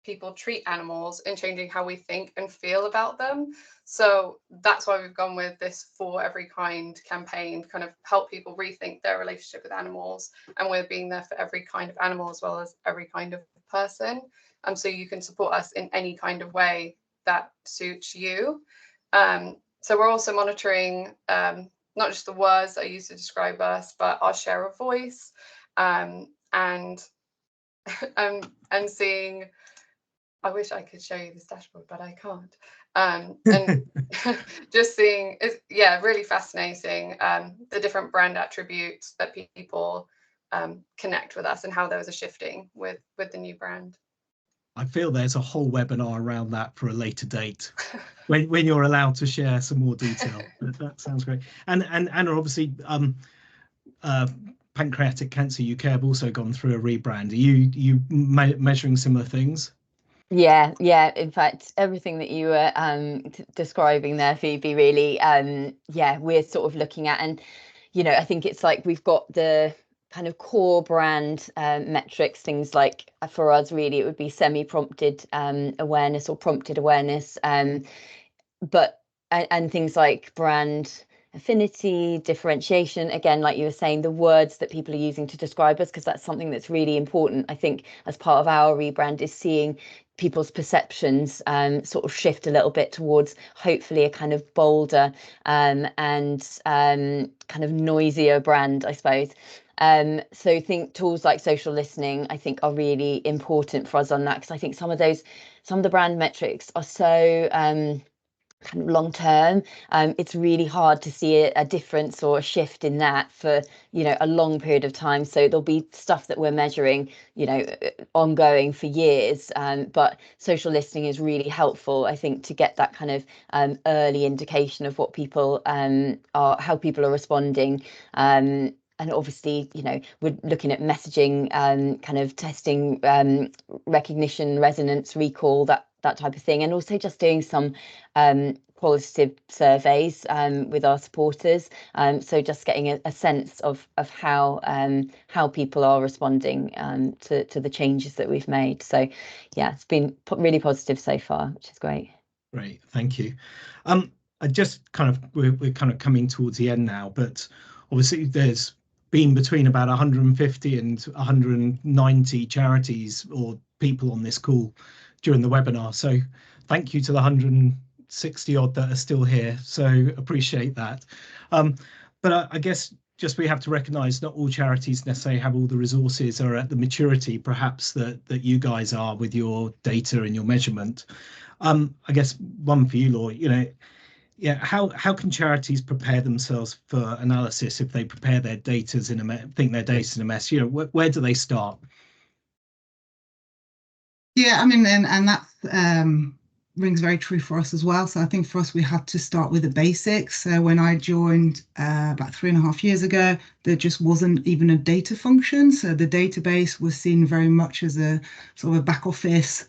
people treat animals, and changing how we think and feel about them. So that's why we've gone with this For Every Kind campaign, to kind of help people rethink their relationship with animals, and we're being there for every kind of animal as well as every kind of person. So you can support us in any kind of way that suits you. So we're also monitoring not just the words that are used to describe us, but our share of voice, and seeing. I wish I could show you this dashboard, but I can't. And just seeing, really fascinating, the different brand attributes that people connect with us, and how those are shifting with the new brand. I feel there's a whole webinar around that for a later date, when you're allowed to share some more detail. That sounds great. And Anna, obviously, Pancreatic Cancer UK have also gone through a rebrand. Are you measuring similar things? Yeah. In fact, everything that you were describing there, Phoebe, really, we're sort of looking at, and you know, I think it's like we've got the kind of core brand metrics, things like, for us, really, it would be semi-prompted awareness or prompted awareness, but things like brand affinity, differentiation, again, like you were saying, the words that people are using to describe us, because that's something that's really important, I think, as part of our rebrand, is seeing people's perceptions sort of shift a little bit towards hopefully a kind of bolder and kind of noisier brand, I suppose. So think tools like social listening, I think, are really important for us on that, because I think some of the brand metrics are so kind of long term, it's really hard to see a difference or a shift in that for, you know, a long period of time. So there'll be stuff that we're measuring, you know, ongoing for years, but social listening is really helpful, I think, to get that kind of early indication of what people how people are responding. And obviously, you know, we're looking at messaging, kind of testing, recognition, resonance, recall, that type of thing, and also just doing some qualitative surveys with our supporters. So just getting a sense of how people are responding to the changes that we've made. So yeah, it's been really positive so far, which is great. Great, thank you. I just kind of we're kind of coming towards the end now, but obviously there's been between about 150 and 190 charities or people on this call during the webinar. So thank you to the 160 odd that are still here. So appreciate that. But I guess just we have to recognise not all charities necessarily have all the resources or at the maturity perhaps that you guys are with your data and your measurement. I guess one for you, Laura, you know, yeah, how can charities prepare themselves for analysis if they prepare their data's in a think their data's in a mess? You know, where do they start? Yeah, I mean, and that rings very true for us as well. So I think for us, we had to start with the basics. So when I joined about 3.5 years ago, there just wasn't even a data function. So the database was seen very much as a sort of a back office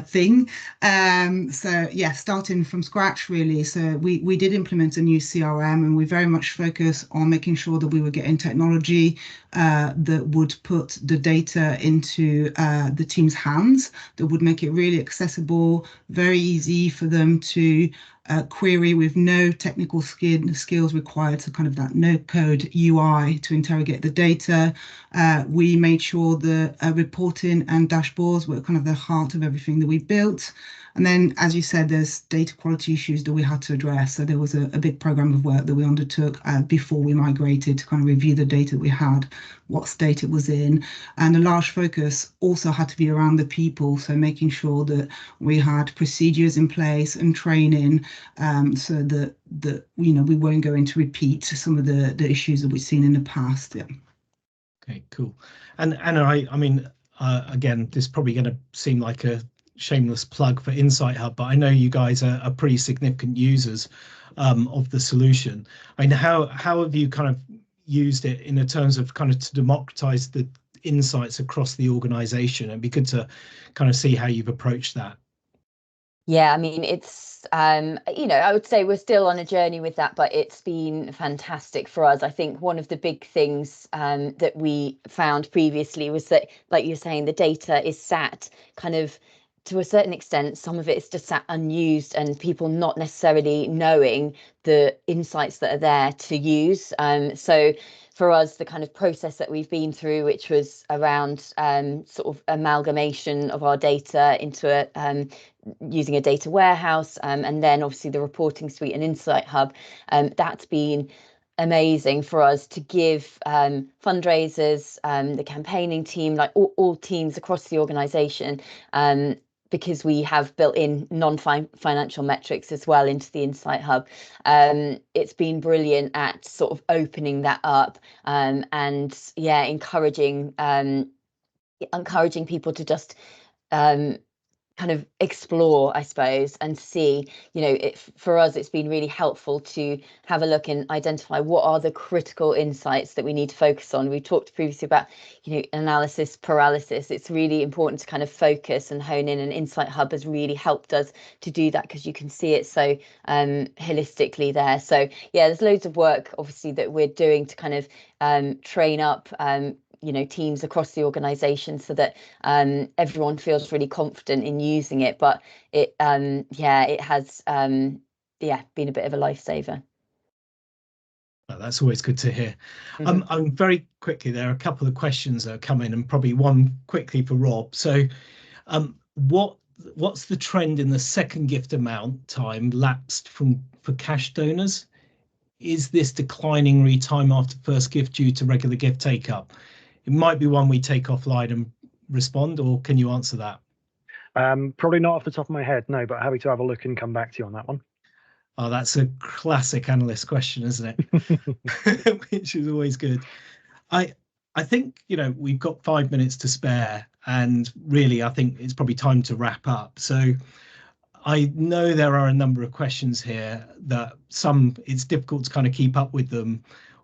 thing. So yeah, starting from scratch really. So we did implement a new CRM, and we very much focus on making sure that we were getting technology that would put the data into the team's hands, that would make it really accessible, very easy for them to query with no technical skills required, so kind of that no code UI to interrogate the data. We made sure the reporting and dashboards were kind of the heart of everything that we built. And then, as you said, there's data quality issues that we had to address. So there was a big program of work that we undertook before we migrated to kind of review the data that we had, what state it was in. And a large focus also had to be around the people. So making sure that we had procedures in place and training so that you know, we weren't going to repeat some of the issues that we've seen in the past. Yeah. Okay, cool. And Anna, I mean, again, this is probably going to seem like a shameless plug for Insight Hub, but I know you guys are pretty significant users of the solution. I mean, how have you kind of used it in terms of kind of to democratize the insights across the organization? It'd be good to kind of see how you've approached that. Yeah, I mean, it's, you know, I would say we're still on a journey with that, but it's been fantastic for us. I think one of the big things that we found previously was that, like you're saying, the data is sat kind of, to a certain extent, some of it is just sat unused and people not necessarily knowing the insights that are there to use. So for us, the kind of process that we've been through, which was around sort of amalgamation of our data into using a data warehouse, and then obviously the reporting suite and Insight Hub, that's been amazing for us to give fundraisers, the campaigning team, like all teams across the organization, because we have built in non-financial metrics as well into the Insight Hub. It's been brilliant at sort of opening that up, and yeah, encouraging people to just kind of explore, I suppose, and see, you know, for us, it's been really helpful to have a look and identify what are the critical insights that we need to focus on. We talked previously about, you know, analysis paralysis. It's really important to kind of focus and hone in, and Insight Hub has really helped us to do that because you can see it so holistically there. So yeah, there's loads of work obviously that we're doing to kind of train up you know, teams across the organization so that everyone feels really confident in using it. But it yeah, it has been a bit of a lifesaver. Well, that's always good to hear. I'm very quickly, there are a couple of questions that are coming, and probably one quickly for Rob. So what's the trend in the second gift amount time lapsed for cash donors? Is this declining time after first gift due to regular gift take up? It might be one we take offline and respond, or can you answer that? Probably not off the top of my head, no, but happy to have a look and come back to you on that one. Oh, that's a classic analyst question, isn't it? Which is always good. I think, you know, we've got 5 minutes to spare, and really I think it's probably time to wrap up. So I know there are a number of questions here that it's difficult to kind of keep up with them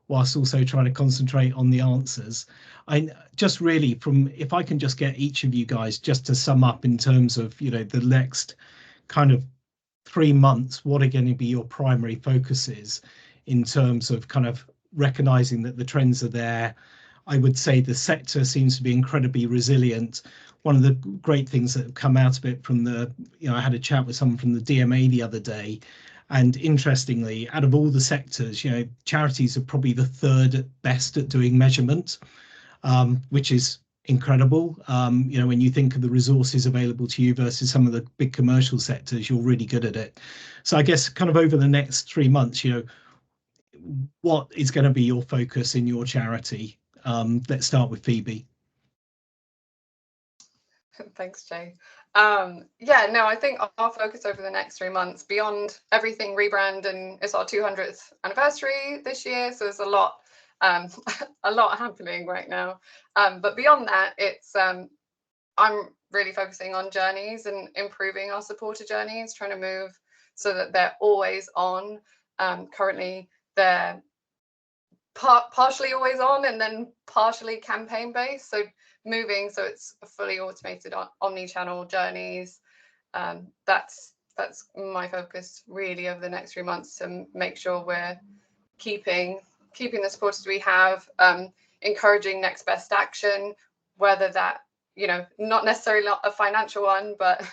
whilst also trying to concentrate on the answers. I just really, if I can just get each of you guys just to sum up in terms of, you know, the next kind of 3 months, what are going to be your primary focuses in terms of kind of recognizing that the trends are there. I would say the sector seems to be incredibly resilient. One of the great things that have come out of it from I had a chat with someone from the DMA the other day, and interestingly, out of all the sectors, you know, charities are probably the third best at doing measurement, which is incredible. You know, when you think of the resources available to you versus some of the big commercial sectors, you're really good at it. So I guess kind of over the next 3 months, you know, what is going to be your focus in your charity? Let's start with Phoebe. Thanks, Jay. Yeah, no, I think our focus over the next 3 months, beyond everything rebrand, and it's our 200th anniversary this year, so there's a lot happening right now. But beyond that, it's I'm really focusing on journeys and improving our supporter journeys, trying to move so that they're always on. Currently, they're partially always on and then partially campaign based. So moving so it's fully automated omni-channel journeys. That's my focus really over the next 3 months, to make sure we're keeping the supporters we have, encouraging next best action, whether that, you know, not necessarily a financial one, but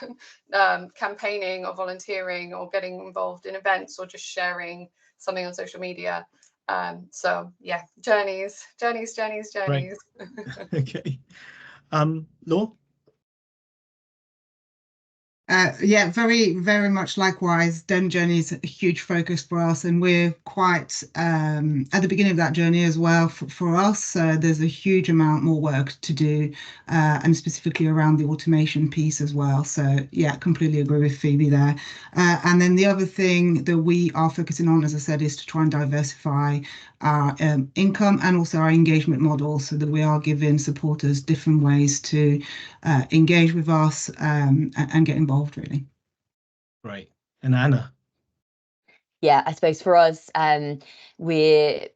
campaigning or volunteering or getting involved in events or just sharing something on social media. So yeah, journeys. Right. Okay. Law? Yeah, very, very much likewise. Den journey is a huge focus for us, and we're quite at the beginning of that journey as well for us. There's a huge amount more work to do, and specifically around the automation piece as well. So yeah, completely agree with Phoebe there. And then the other thing that we are focusing on, as I said, is to try and diversify our income and also our engagement model, so that we are giving supporters different ways to engage with us and get involved, really. Right. And Anna? Yeah, I suppose for us, we're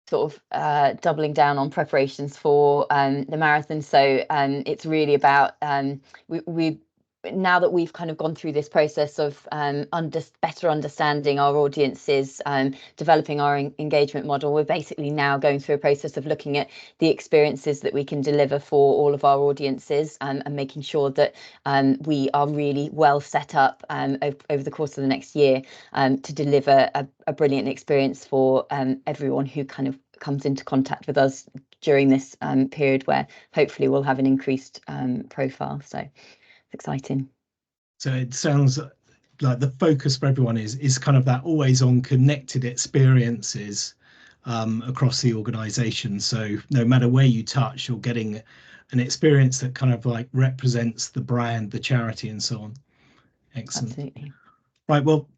sort of doubling down on preparations for the marathon. So it's really about we now that we've kind of gone through this process of better understanding our audiences, developing our engagement model, we're basically now going through a process of looking at the experiences that we can deliver for all of our audiences, and making sure that we are really well set up over the course of the next year to deliver a brilliant experience for everyone who kind of comes into contact with us during this period, where hopefully we'll have an increased profile. So exciting. So it sounds like the focus for everyone is kind of that always on connected experiences across the organization. So no matter where you touch, you're getting an experience that kind of like represents the brand, the charity, and so on. Excellent. Absolutely. Right, well,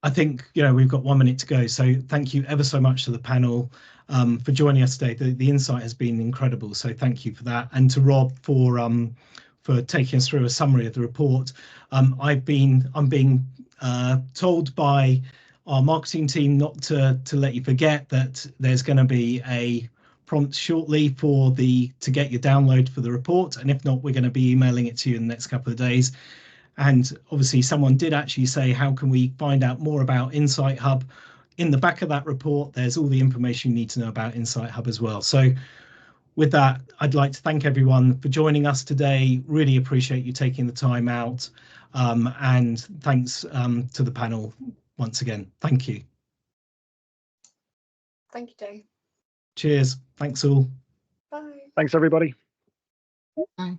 I think, you know, we've got 1 minute to go, so thank you ever so much to the panel for joining us today. The insight has been incredible, so thank you for that, and to Rob for taking us through a summary of the report. I'm being told by our marketing team not to let you forget that there's going to be a prompt shortly to get your download for the report, and if not, we're going to be emailing it to you in the next couple of days. And obviously someone did actually say, how can we find out more about Insight Hub? In the back of that report, there's all the information you need to know about Insight Hub as well. So with that, I'd like to thank everyone for joining us today. Really appreciate you taking the time out. And thanks to the panel once again. Thank you. Thank you, Jay. Cheers. Thanks all. Bye. Thanks, everybody. Bye.